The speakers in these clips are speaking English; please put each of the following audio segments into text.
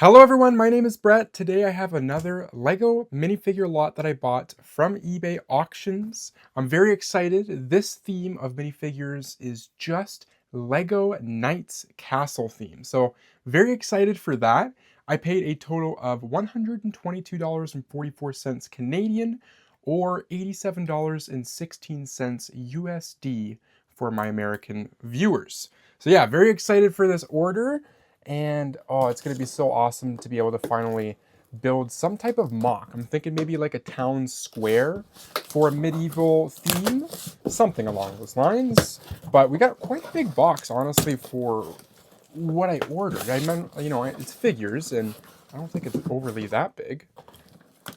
Hello everyone, my name is Brett. Today I have another LEGO minifigure lot that I bought from eBay auctions. I'm very excited. This theme of minifigures is just LEGO Knights Castle theme. So very excited for that. I paid a total of $122.44 Canadian or $87.16 USD for my American viewers. So yeah, very excited for this order. And oh, it's going to be so awesome to be able to finally build some type of mock. I'm thinking maybe like a town square for a medieval theme, something along those lines. But we got quite a big box, honestly, for what I ordered. I meant, it's figures, and I don't think it's overly that big.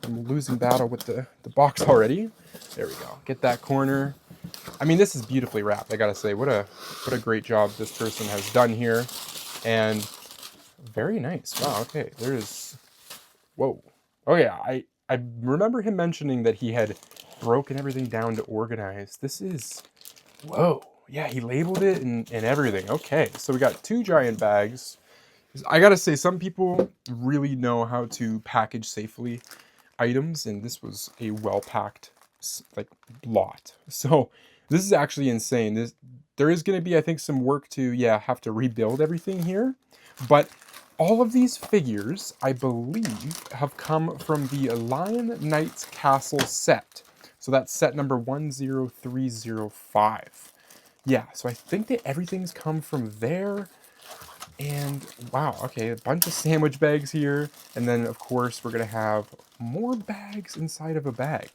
I'm losing battle with the box already. There we go. Get that corner. I mean, this is beautifully wrapped. I gotta say, what a great job this person has done here. And very nice. Wow, okay. There's... Whoa. Oh yeah, I remember him mentioning that he had broken everything down to organize. This is... Whoa. Yeah, he labeled it and everything. Okay, so we got 2 giant bags. I gotta say, some people really know how to package safely items, and this was a well-packed, like, lot. So this is actually insane. There is going to be, I think, some work to, have to rebuild everything here. But all of these figures, I believe, have come from the Lion Knights Castle set. So that's set number 10305. Yeah, so I think that everything's come from there. And wow, okay, a bunch of sandwich bags here. And then, of course, we're going to have more bags inside of a bag.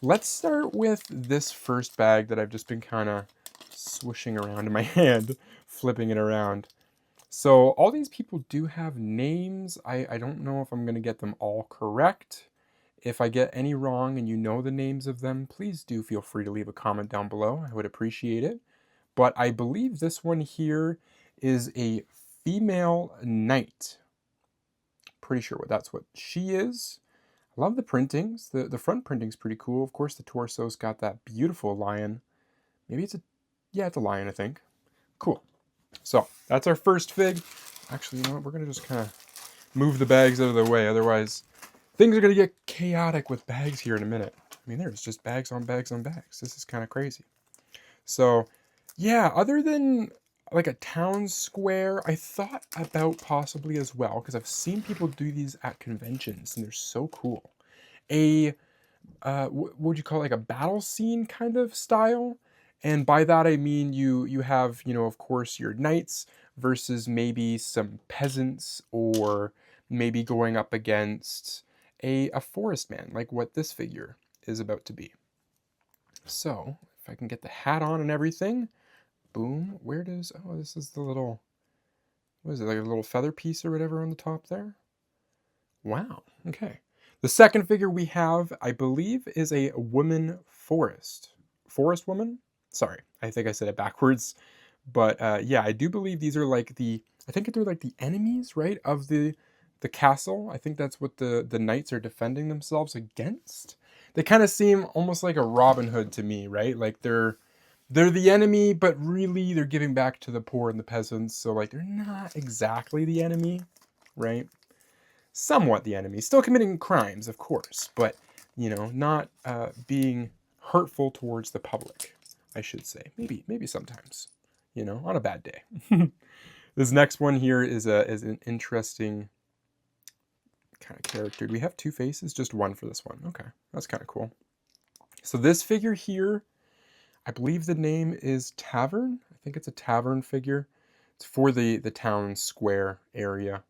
Let's start with this first bag that I've just been kind of swishing around in my hand, flipping it around. So all these people do have names. I don't know if I'm going to get them all correct. If I get any wrong and you know the names of them, please do feel free to leave a comment down below. I would appreciate it. But I believe this one here is a female knight. Pretty sure that's what she is. I love the printings. The front printing's pretty cool. Of course, the torso's got that beautiful lion. Maybe it's it's a lion, I think. Cool. So that's our first fig. Actually, you know what? We're going to just kind of move the bags out of the way. Otherwise, things are going to get chaotic with bags here in a minute. I mean, there's just bags on bags on bags. This is kind of crazy. So, yeah, other than like a town square, I thought about possibly as well, because I've seen people do these at conventions, and they're so cool. What would you call it, like a battle scene kind of style? And by that I mean you have, of course, your knights versus maybe some peasants, or maybe going up against a forest man, like what this figure is about to be. So, if I can get the hat on and everything, boom, oh, this is the little, what is it, like a little feather piece or whatever on the top there? Wow, okay. The second figure we have, I believe, is a woman forest. Forest woman? Sorry, I think I said it backwards. But yeah, I do believe these are like I think they're like the enemies, right, of the castle. I think that's what the knights are defending themselves against. They kind of seem almost like a Robin Hood to me, right? Like they're the enemy, but really they're giving back to the poor and the peasants. So like they're not exactly the enemy, right? Somewhat the enemy, still committing crimes, of course, but not being hurtful towards the public, I should say. Maybe sometimes, on a bad day. This next one here is an interesting kind of character. Do we have 2 faces? Just one for this one. Okay, that's kind of cool. So this figure here, I believe the name is Tavern. I think it's a tavern figure. It's for the town square area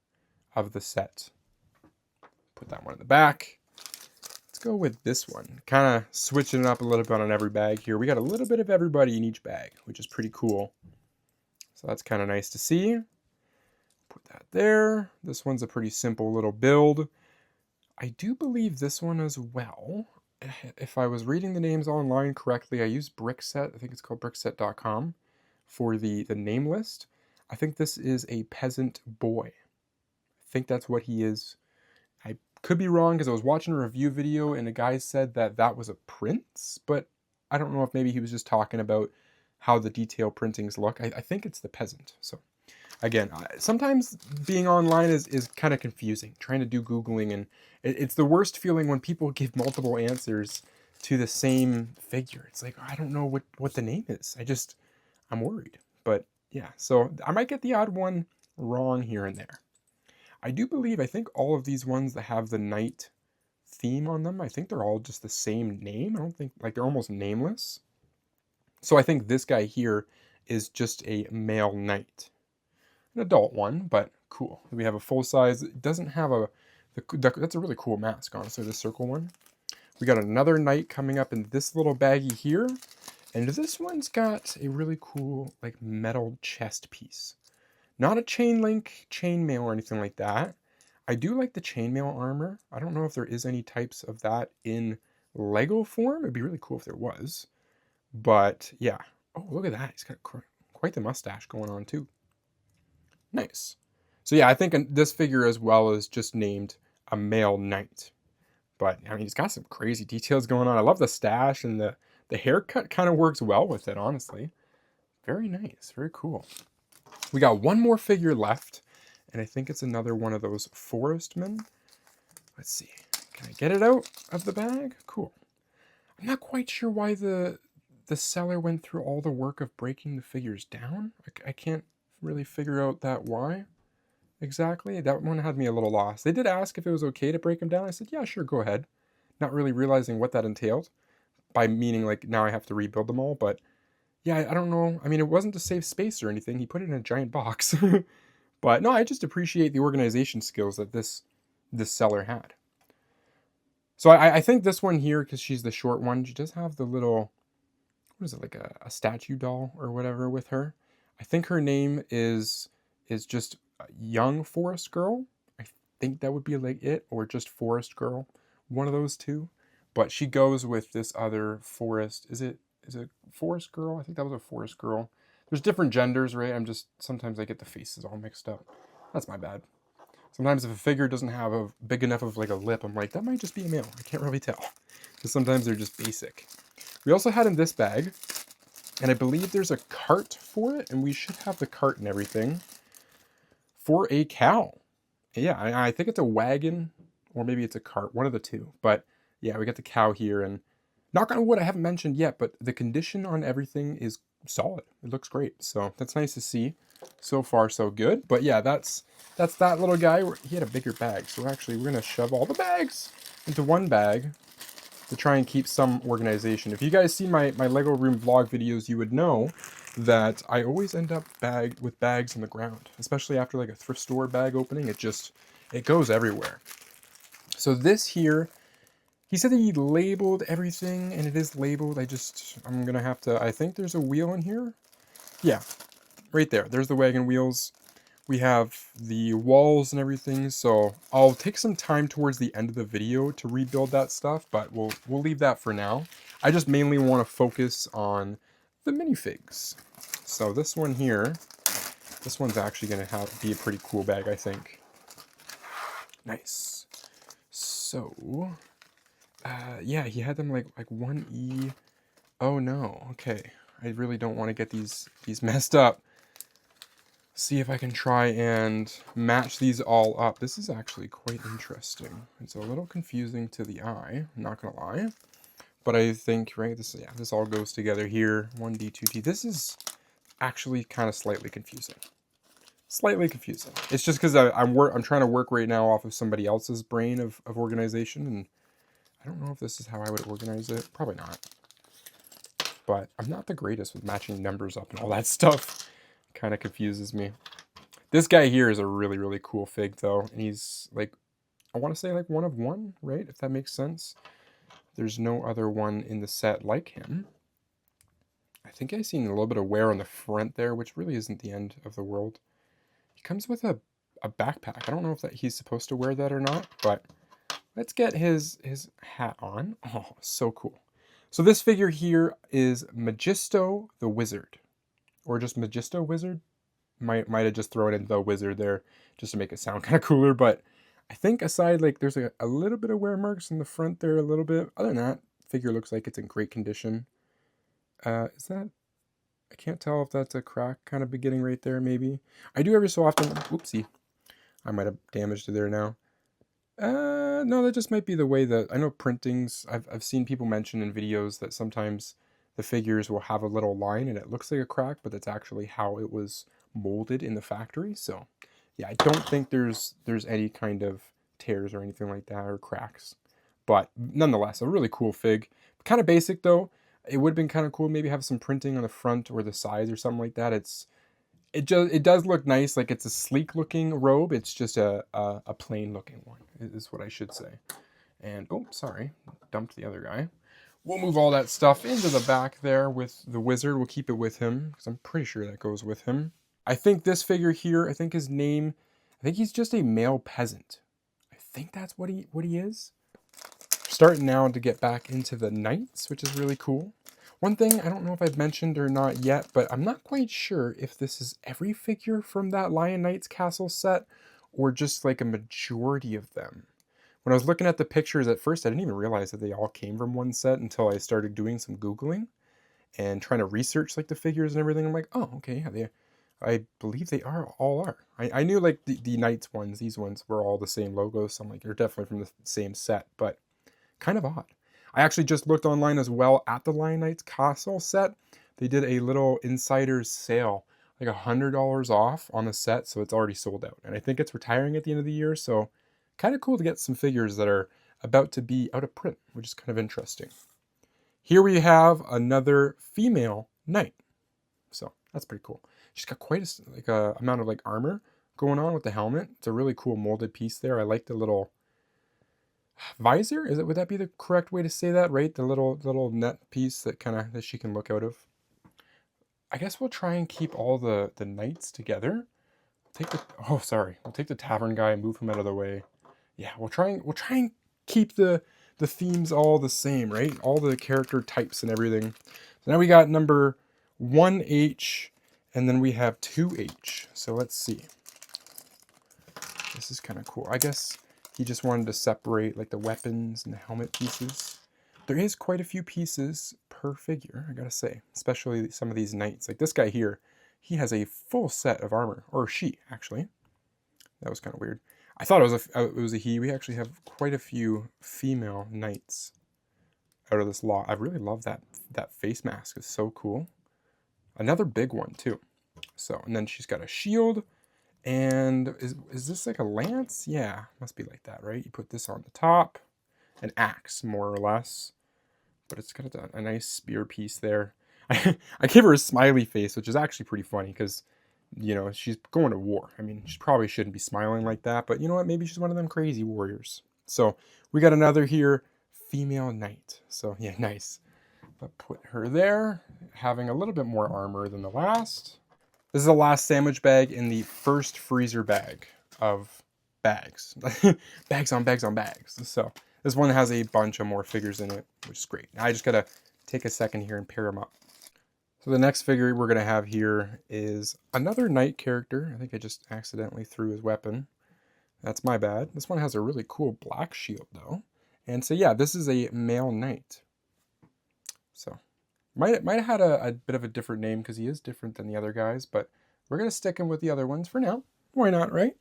of the set. Put that one in the back. Let's go with this one. Kind of switching it up a little bit on every bag here. We got a little bit of everybody in each bag, which is pretty cool. So that's kind of nice to see. Put that there. This one's a pretty simple little build. I do believe this one as well. If I was reading the names online correctly, I used Brickset. I think it's called brickset.com for the name list. I think this is a peasant boy. I think that's what he is. I could be wrong because I was watching a review video and a guy said that was a prince, but I don't know if maybe he was just talking about how the detail printings look. I think it's the peasant. So Again, sometimes being online is kind of confusing, trying to do Googling, and it's the worst feeling when people give multiple answers to the same figure. It's like, I don't know what the name is. I'm worried. But yeah, so I might get the odd one wrong here and there. I think all of these ones that have the knight theme on them, I think they're all just the same name. I don't think, like, they're almost nameless. So I think this guy here is just a male knight. An adult one, but cool. We have a full size. It doesn't have that's a really cool mask, honestly, the circle one. We got another knight coming up in this little baggie here. And this one's got a really cool, like, metal chest piece. Not a chain link, chainmail, or anything like that. I do like the chainmail armor. I don't know if there is any types of that in Lego form. It'd be really cool if there was. But yeah. Oh, look at that. He's got quite the mustache going on too. Nice. So yeah, I think this figure as well is just named a male knight. But I mean, he's got some crazy details going on. I love the stash, and the haircut kind of works well with it, honestly. Very nice. Very cool. We got one more figure left, and I think it's another one of those forestmen. Let's see. Can I get it out of the bag? Cool. I'm not quite sure why the seller went through all the work of breaking the figures down. I can't really figure out that why exactly. That one had me a little lost. They did ask if it was okay to break them down. I said, yeah, sure, go ahead. Not really realizing what that entailed, by meaning like now I have to rebuild them all. But yeah, I don't know. I mean, it wasn't to save space or anything. He put it in a giant box. But no, I just appreciate the organization skills that this seller had. So I think this one here, because she's the short one, she does have the little, what is it, like a statue doll or whatever with her. I think her name is just Young Forest Girl. I think that would be like it, or just Forest Girl, one of those two. But she goes with this other forest. Is it Forest Girl? I think that was a Forest Girl. There's different genders, right? Sometimes I get the faces all mixed up. That's my bad. Sometimes if a figure doesn't have a big enough of like a lip, I'm like, that might just be a male. I can't really tell. Because sometimes they're just basic. We also had in this bag, and I believe there's a cart for it, and we should have the cart and everything, for a cow. Yeah, I think it's a wagon, or maybe it's a cart, one of the two. But yeah, we got the cow here, and knock on wood, I haven't mentioned yet, but the condition on everything is solid. It looks great, so that's nice to see. So far, so good. But yeah, that's that little guy. He had a bigger bag, so actually we're gonna shove all the bags into one bag to try and keep some organization. If you guys see my Lego Room vlog videos, you would know that I always end up with bags on the ground, especially after like a thrift store bag opening. It goes everywhere. So this here, he said that he labeled everything, and it is labeled. I'm gonna have to, I think there's a wheel in here. Yeah, right there. There's the wagon wheels. We have the walls and everything, so I'll take some time towards the end of the video to rebuild that stuff, but we'll leave that for now. I just mainly want to focus on the minifigs. So this one here, this one's actually going to be a pretty cool bag, I think. Nice. So, yeah, he had them like 1E. Oh no, okay. I really don't want to get these messed up. See if I can try and match these all up. This is actually quite interesting. It's a little confusing to the eye, I'm not gonna lie. But I think, right, this all goes together here. 1D, 2D. This is actually kind of slightly confusing. Slightly confusing. It's just because I'm trying to work right now off of somebody else's brain of organization, and I don't know if this is how I would organize it. Probably not. But I'm not the greatest with matching numbers up and all that stuff. Kind of confuses me. This guy here is a really, really cool fig, though. And he's, like, I want to say, like, one of one, right? If that makes sense. There's no other one in the set like him. I think I've seen a little bit of wear on the front there, which really isn't the end of the world. He comes with a backpack. I don't know if he's supposed to wear that or not, but let's get his hat on. Oh, so cool. So this figure here is Magisto the Wizard. Or just Magisto Wizard. Might have just thrown in the Wizard there just to make it sound kind of cooler, but I think aside, like, there's a little bit of wear marks in the front there, a little bit. Other than that, figure looks like it's in great condition. Is that I can't tell if that's a crack kind of beginning right there, maybe. I do every so often. Oopsie. I might have damaged it there now. No, that just might be the way that I know printings. I've seen people mention in videos that sometimes the figures will have a little line and it looks like a crack, but that's actually how it was molded in the factory. So, yeah, I don't think there's any kind of tears or anything like that or cracks. But nonetheless, a really cool fig. Kind of basic though. It would have been kind of cool maybe have some printing on the front or the sides or something like that. It does look nice, like it's a sleek looking robe. It's just a plain looking one, is what I should say. And oh, sorry, dumped the other guy. We'll move all that stuff into the back there with the wizard. We'll keep it with him because I'm pretty sure that goes with him. I think this figure here, I think his name, I think he's just a male peasant. I think that's what he is. Starting now to get back into the knights, which is really cool. One thing, I don't know if I've mentioned or not yet, but I'm not quite sure if this is every figure from that Lion Knights Castle set or just like a majority of them. When I was looking at the pictures at first, I didn't even realize that they all came from one set until I started doing some Googling and trying to research like the figures and everything. I'm like, oh, okay, yeah, I believe they all are. I knew like the Knights ones, these ones were all the same logos, so I'm like, they're definitely from the same set, but kind of odd. I actually just looked online as well at the Lion Knights Castle set. They did a little insider's sale, like $100 off on the set, so it's already sold out. And I think it's retiring at the end of the year, so kind of cool to get some figures that are about to be out of print, which is kind of interesting. Here we have another female knight, so that's pretty cool. She's got quite a amount of like armor going on with the helmet. It's a really cool molded piece there. I like the little visor. Would that be the correct way to say that, right? The little net piece that she can look out of. I guess we'll try and keep all the knights together. We'll take the tavern guy and move him out of the way. Yeah, we'll try and keep the themes all the same, right? All the character types and everything. So now we got number 1H and then we have 2H. So let's see. This is kind of cool. I guess he just wanted to separate like the weapons and the helmet pieces. There is quite a few pieces per figure, I gotta say, especially some of these knights. Like this guy here, he has a full set of armor, or she actually. That was kind of weird. I thought it was a he. We actually have quite a few female knights out of this lot. I really love that face mask. It's so cool. Another big one too. So, and then she's got a shield. And is this like a lance? Yeah, must be like that, right? You put this on the top. An axe, more or less. But it's got a nice spear piece there. I gave her a smiley face, which is actually pretty funny because, you know, she's going to war. I mean, she probably shouldn't be smiling like that, but you know what? Maybe she's one of them crazy warriors. So we got another here, female knight. So yeah, nice. But put her there, having a little bit more armor than the last. This is the last sandwich bag in the first freezer bag of bags. Bags on bags on bags. So this one has a bunch of more figures in it, which is great. Now I just gotta take a second here and pair them up. So the next figure we're gonna have here is another knight character. I think I just accidentally threw his weapon. That's my bad. This one has a really cool black shield though. And so yeah, this is a male knight. So might have had a bit of a different name because he is different than the other guys, but we're going to stick him with the other ones for now. Why not, right?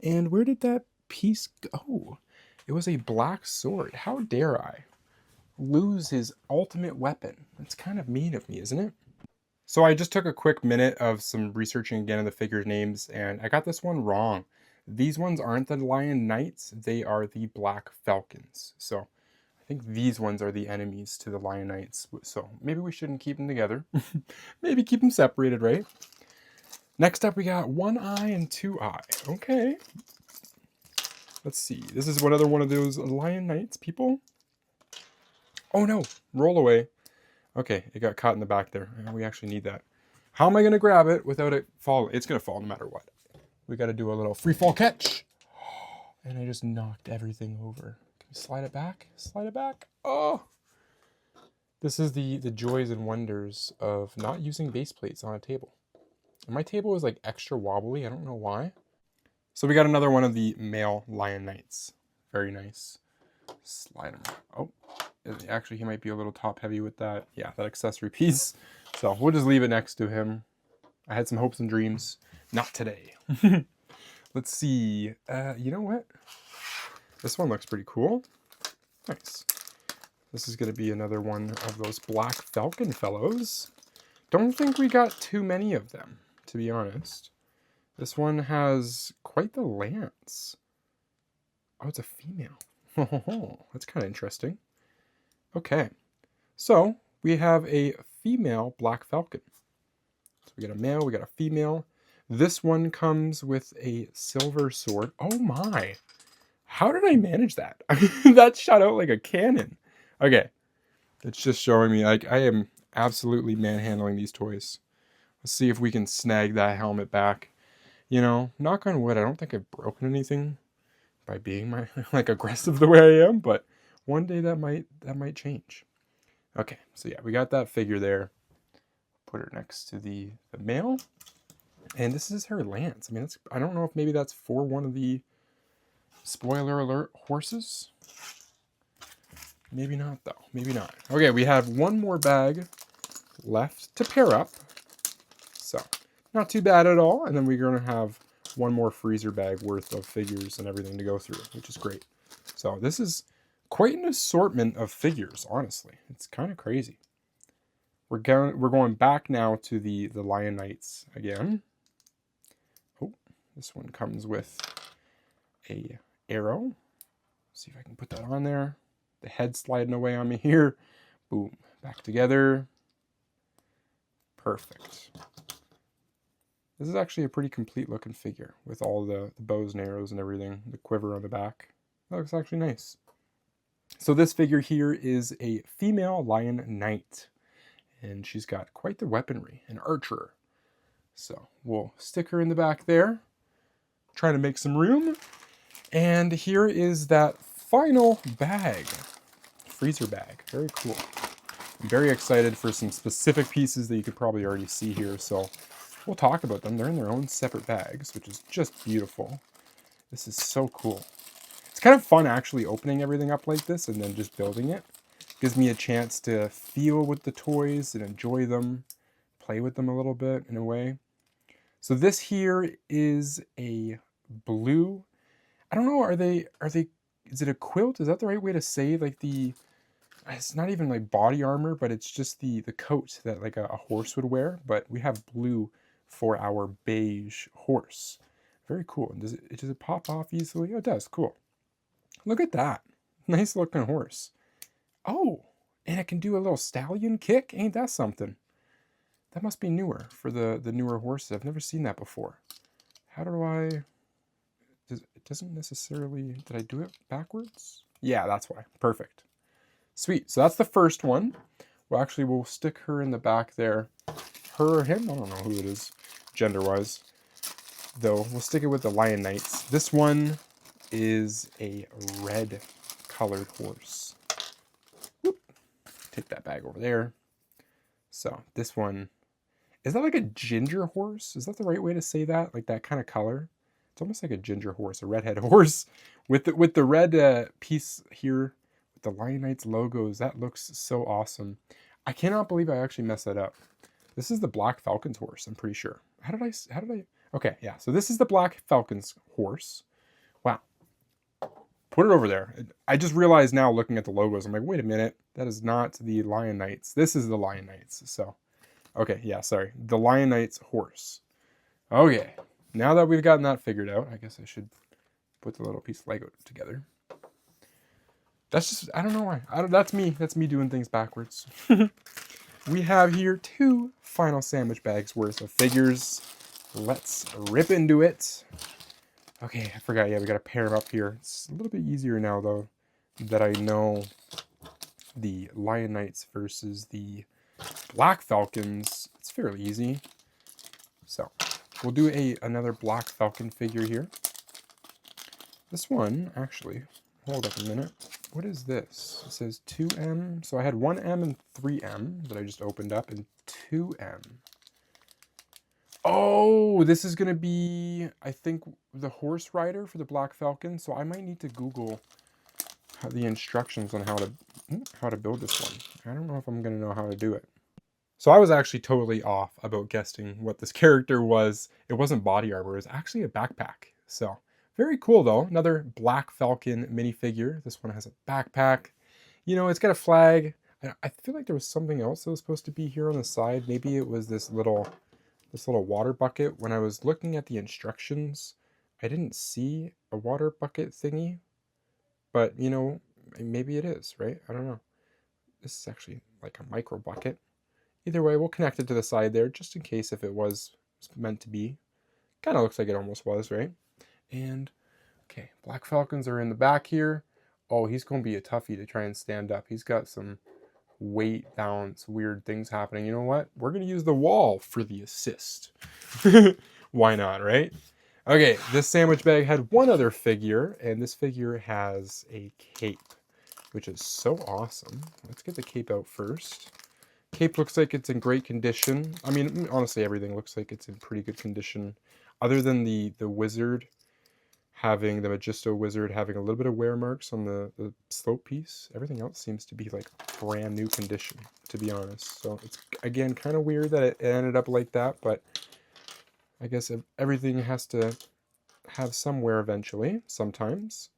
And where did that piece go? It was a black sword. How dare I lose his ultimate weapon? That's kind of mean of me, isn't it? So I just took a quick minute of some researching again of the figure names, and I got this one wrong. These ones aren't the Lion Knights, they are the Black Falcons. So I think these ones are the enemies to the Lion Knights, so maybe we shouldn't keep them together. Maybe keep them separated, right? Next up, we got 1 eye and 2 eye. Okay. Let's see. This is another one of those Lion Knights people. Oh no, roll away. Okay, it got caught in the back there. We actually need that. How am I going to grab it without it falling? It's going to fall no matter what. We got to do a little free fall catch. And I just knocked everything over. Slide it back. Slide it back. Oh! This is the joys and wonders of not using base plates on a table. And my table is like extra wobbly. I don't know why. So we got another one of the male Lion Knights. Very nice. Slide him. Oh, actually he might be a little top heavy with that. Yeah, that accessory piece. So we'll just leave it next to him. I had some hopes and dreams. Not today. Let's see. You know what? This one looks pretty cool. Nice. This is going to be another one of those Black Falcon fellows. Don't think we got too many of them, to be honest. This one has quite the lance. Oh, it's a female. That's kind of interesting. Okay. So, we have a female Black Falcon. So we got a male, we got a female. This one comes with a silver sword. Oh my! How did I manage that? That shot out like a cannon. Okay. It's just showing me, like, I am absolutely manhandling these toys. Let's see if we can snag that helmet back. You know, knock on wood, I don't think I've broken anything by being like aggressive the way I am, but one day that might change. Okay, so yeah, we got that figure there. Put her next to the male. And this is her lance. I mean, I don't know if maybe that's for one of the spoiler alert horses. Maybe not, though. Maybe not. Okay, we have one more bag left to pair up. So, not too bad at all. And then we're going to have one more freezer bag worth of figures and everything to go through, which is great. So, this is quite an assortment of figures, honestly. It's kind of crazy. We're going back now to the Lion Knights again. Oh, this one comes with a arrow. See if I can put that on there. The head sliding away on me here. Boom. Back together. Perfect. This is actually a pretty complete looking figure with all the bows and arrows and everything. The quiver on the back. That looks actually nice. So this figure here is a female Lion Knight. And she's got quite the weaponry. An archer. So we'll stick her in the back there. Try to make some room. And here is that final bag. Freezer bag. Very cool. I'm very excited for some specific pieces that you could probably already see here. So we'll talk about them. They're in their own separate bags, which is just beautiful. This is so cool. It's kind of fun actually opening everything up like this and then just building it. Gives me a chance to feel with the toys and enjoy them. Play with them a little bit in a way. So this here is a blue. I don't know, is it a quilt? Is that the right way to say, like, it's not even like body armor, but it's just the coat that like a horse would wear. But we have blue for our beige horse. Very cool. Does it pop off easily? Oh, it does. Cool. Look at that. Nice looking horse. Oh, and it can do a little stallion kick. Ain't that something? That must be newer for the newer horses. I've never seen that before. How do I... It doesn't necessarily... Did I do it backwards? Yeah, that's why. Perfect. Sweet. So that's the first one. Well, actually, we'll stick her in the back there. Her or him? I don't know who it is, gender-wise. Though, we'll stick it with the Lion Knights. This one is a red-colored horse. Whoop. Take that bag over there. So, this one... Is that like a ginger horse? Is that the right way to say that? Like that kind of color? It's almost like a ginger horse, a redhead horse. With the red piece here, with the Lion Knights logos, that looks so awesome. I cannot believe I actually messed that up. This is the Black Falcon's horse, I'm pretty sure. How did I... Okay, yeah, so this is the Black Falcon's horse. Wow. Put it over there. I just realized now looking at the logos, I'm like, wait a minute. That is not the Lion Knights. This is the Lion Knights, so... Okay, yeah, sorry. The Lion Knight's horse. Okay, now that we've gotten that figured out, I guess I should put the little piece of Lego together. That's just, I don't know why. That's me doing things backwards. We have here 2 final sandwich bags worth of figures. Let's rip into it. Okay, I forgot, yeah, we gotta pair them up here. It's a little bit easier now, though, that I know the Lion Knights versus the Black Falcons. It's fairly easy. So we'll do another Black Falcon figure here. This one, actually, hold up a minute. What is this? It says 2M. So I had 1M and 3M that I just opened up, and 2M. Oh, this is going to be, I think, the horse rider for the Black Falcon. So I might need to Google the instructions on how to build this one. I don't know if I'm going to know how to do it. So I was actually totally off about guessing what this character was. It wasn't body armor, it was actually a backpack. So very cool though. Another Black Falcon minifigure. This one has a backpack. You know, it's got a flag. I feel like there was something else that was supposed to be here on the side. Maybe it was this little water bucket. When I was looking at the instructions, I didn't see a water bucket thingy. But, you know, maybe it is, right? I don't know. This is actually like a micro bucket. Either way, we'll connect it to the side there just in case if it was meant to be. Kind of looks like it almost was, right? And, okay, Black Falcons are in the back here. Oh, he's going to be a toughie to try and stand up. He's got some weight balance, weird things happening. You know what? We're going to use the wall for the assist. Why not, right? Okay, this sandwich bag had one other figure, and this figure has a cape, which is so awesome. Let's get the cape out first. Cape looks like it's in great condition. I mean, honestly, everything looks like it's in pretty good condition. Other than the wizard having, the Magisto wizard having a little bit of wear marks on the slope piece. Everything else seems to be like brand new condition, to be honest. So it's, again, kind of weird that it ended up like that, but I guess everything has to have some wear eventually, sometimes.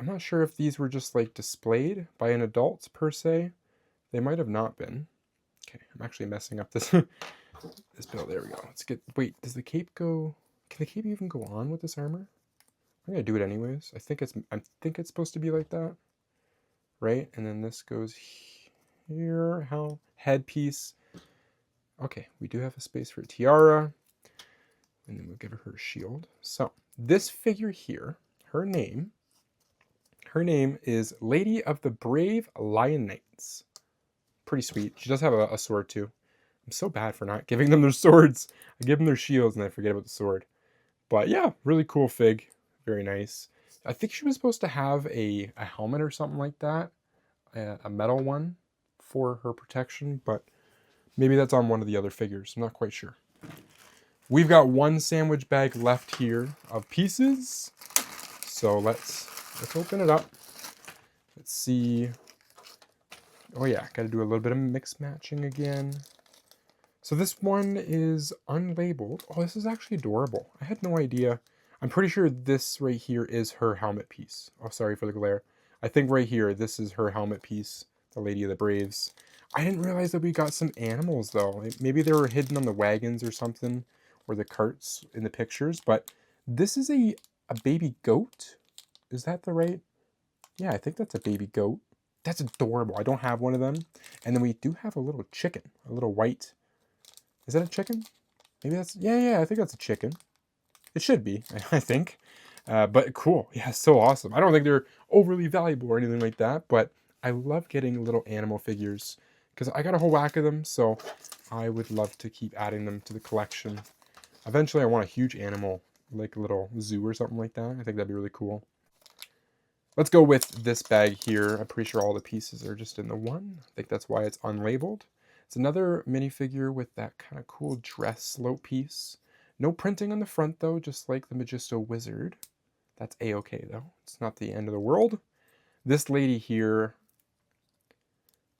I'm not sure if these were just like displayed by an adult per se. They might have not been. Okay, I'm actually messing up this this build. There we go. Let's get. Wait, does the cape go? Can the cape even go on with this armor? I'm gonna do it anyways. I think it's supposed to be like that, right? And then this goes here. How headpiece? Okay, we do have a space for a tiara, and then we'll give her a shield. So this figure here, her name is Lady of the Brave Lion Knights. Pretty sweet. She does have a sword too. I'm so bad for not giving them their swords. I give them their shields and I forget about the sword. But yeah, really cool fig. Very nice. I think she was supposed to have a helmet or something like that. A metal one for her protection. But maybe that's on one of the other figures. I'm not quite sure. We've got one sandwich bag left here of pieces. So let's open it up. Let's see. Oh yeah, got to do a little bit of mix matching again. So this one is unlabeled. Oh, this is actually adorable. I had no idea. I'm pretty sure this right here is her helmet piece. Oh, sorry for the glare. I think right here, this is her helmet piece, the Lady of the Braves. I didn't realize that we got some animals though. Maybe they were hidden on the wagons or something, or the carts in the pictures, but this is a baby goat. Is that the right? Yeah, I think that's a baby goat. That's adorable. I don't have one of them. And then we do have a little chicken, a little white. Is that a chicken? Maybe that's, yeah, I think that's a chicken. It should be, I think. But cool. Yeah, so awesome. I don't think they're overly valuable or anything like that, but I love getting little animal figures because I got a whole whack of them, so I would love to keep adding them to the collection. Eventually, I want a huge animal, like a little zoo or something like that. I think that'd be really cool. Let's go with this bag here. I'm pretty sure all the pieces are just in the one. I think that's why it's unlabeled. It's another minifigure with that kind of cool dress slope piece. No printing on the front though, just like the Magisto Wizard. That's a-okay though. It's not the end of the world. This lady here,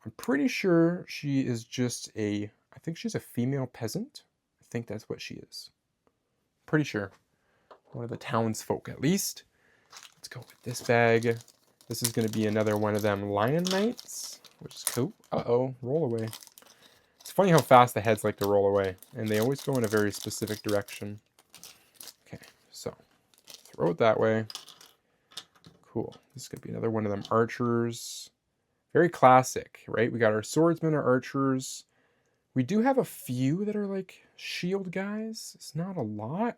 I'm pretty sure she is just I think she's a female peasant. I think that's what she is. Pretty sure. One of the townsfolk at least. Let's go with this bag. This is going to be another one of them Lion Knights, which is cool. Uh-oh, roll away. It's funny how fast the heads like to roll away, and they always go in a very specific direction. Okay, so throw it that way. Cool. This is going to be another one of them archers. Very classic, right? We got our swordsmen, our archers. We do have a few that are like shield guys. It's not a lot.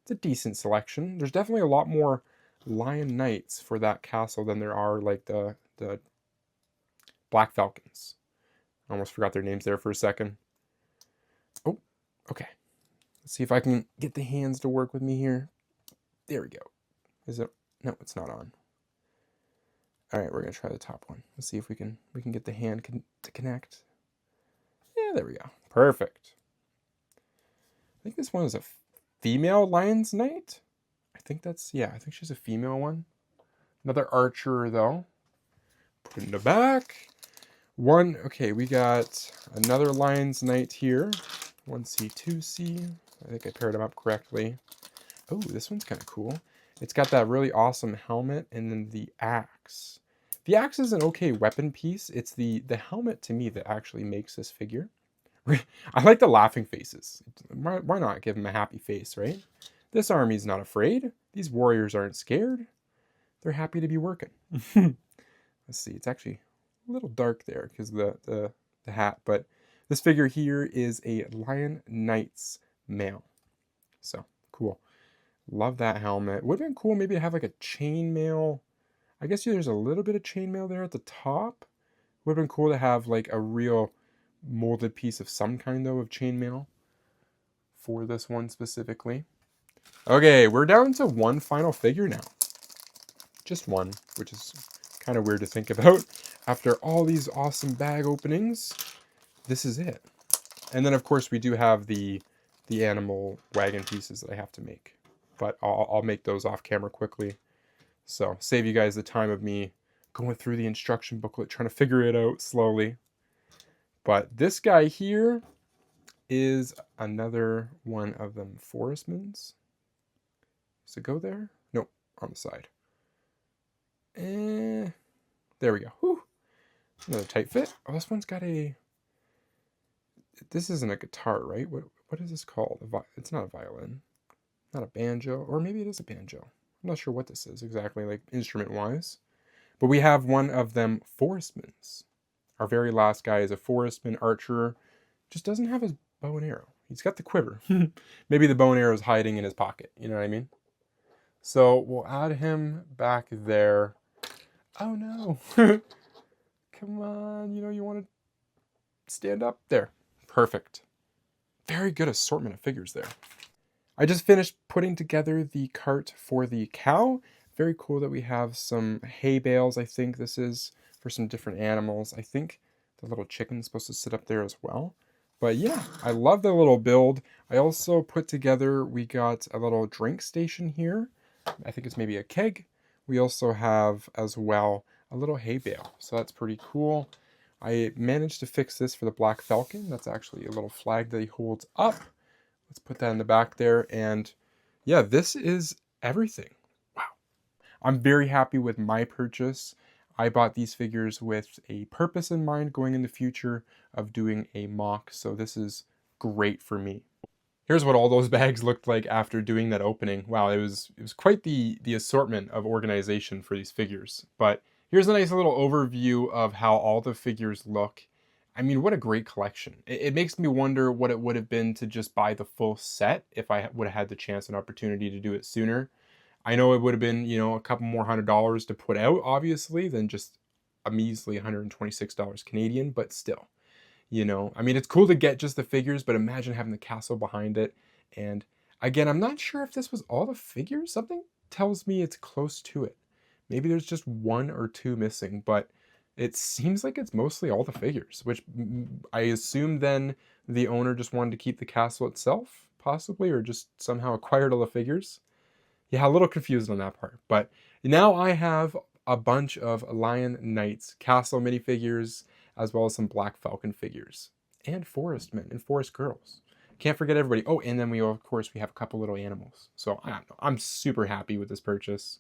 It's a decent selection. There's definitely a lot more Lion Knights for that castle than there are like the Black Falcons. I almost forgot their names there for a second. Oh, okay. Let's see if I can get the hands to work with me here. There we go. Is it? No, it's not on. All right, we're gonna try the top one. Let's see if we can get the hand to connect. Yeah, there we go. Perfect. I think this one is a female Lion's Knight. I think she's a female one. Another archer though. Put it in the back. Okay, we got another Lion's Knight here. 1C, 2C. I think I paired them up correctly. Oh, this one's kind of cool. It's got that really awesome helmet and then the axe. The axe is an okay weapon piece. It's the helmet to me that actually makes this figure. I like the laughing faces. Why not give him a happy face, right? This army's not afraid. These warriors aren't scared. They're happy to be working. Let's see, it's actually a little dark there because the hat, but this figure here is a Lion Knight's male. So, cool. Love that helmet. Would have been cool maybe to have like a chainmail. I guess there's a little bit of chainmail there at the top. Would have been cool to have like a real molded piece of some kind though of chainmail for this one specifically. Okay, we're down to one final figure now. Just one, which is kind of weird to think about. After all these awesome bag openings, this is it. And then of course we do have the animal wagon pieces that I have to make. But I'll make those off camera quickly. So save you guys the time of me going through the instruction booklet, trying to figure it out slowly. But this guy here is another one of them forestmans. Does it go there? Nope, on the side. There we go. Whew. Another tight fit. Oh, this one's got a... This isn't a guitar, right? What is this called? It's not a violin. Not a banjo. Or maybe it is a banjo. I'm not sure what this is exactly, like instrument-wise. But we have one of them forestmans. Our very last guy is a forestman archer. Just doesn't have his bow and arrow. He's got the quiver. Maybe the bow and arrow is hiding in his pocket. You know what I mean? So we'll add him back there. Oh no. Come on. You know you want to stand up. There. Perfect. Very good assortment of figures there. I just finished putting together the cart for the cow. Very cool that we have some hay bales, I think this is, for some different animals. I think the little chicken's supposed to sit up there as well. But yeah, I love the little build. I also put together, we got a little drink station here. I think it's maybe a keg. We also have, as well, a little hay bale. So that's pretty cool. I managed to fix this for the Black Falcon. That's actually a little flag that he holds up. Let's put that in the back there. And yeah, this is everything. Wow. I'm very happy with my purchase. I bought these figures with a purpose in mind going in the future of doing a mock. So this is great for me. Here's what all those bags looked like after doing that opening. Wow, it was quite the assortment of organization for these figures. But here's a nice little overview of how all the figures look. I mean, what a great collection. It makes me wonder what it would have been to just buy the full set if I would have had the chance and opportunity to do it sooner. I know it would have been, you know, a couple more $100 to put out, obviously, than just a measly $126 Canadian, but still, you know. I mean, it's cool to get just the figures, but imagine having the castle behind it. And again, I'm not sure if this was all the figures. Something tells me it's close to it. Maybe there's just one or two missing, but it seems like it's mostly all the figures, which I assume then the owner just wanted to keep the castle itself, possibly, or just somehow acquired all the figures. Yeah, a little confused on that part. But now I have a bunch of Lion Knights castle minifigures, as well as some Black Falcon figures, and forestmen and forest girls. Can't forget everybody. Oh, and then of course, we have a couple little animals. So I don't know. I'm super happy with this purchase.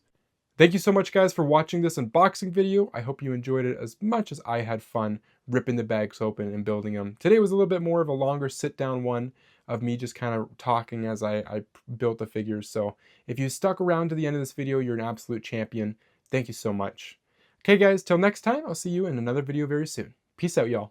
Thank you so much, guys, for watching this unboxing video. I hope you enjoyed it as much as I had fun ripping the bags open and building them. Today was a little bit more of a longer sit-down one of me just kind of talking as I built the figures. So if you stuck around to the end of this video, you're an absolute champion. Thank you so much. Okay, guys, till next time, I'll see you in another video very soon. Peace out, y'all.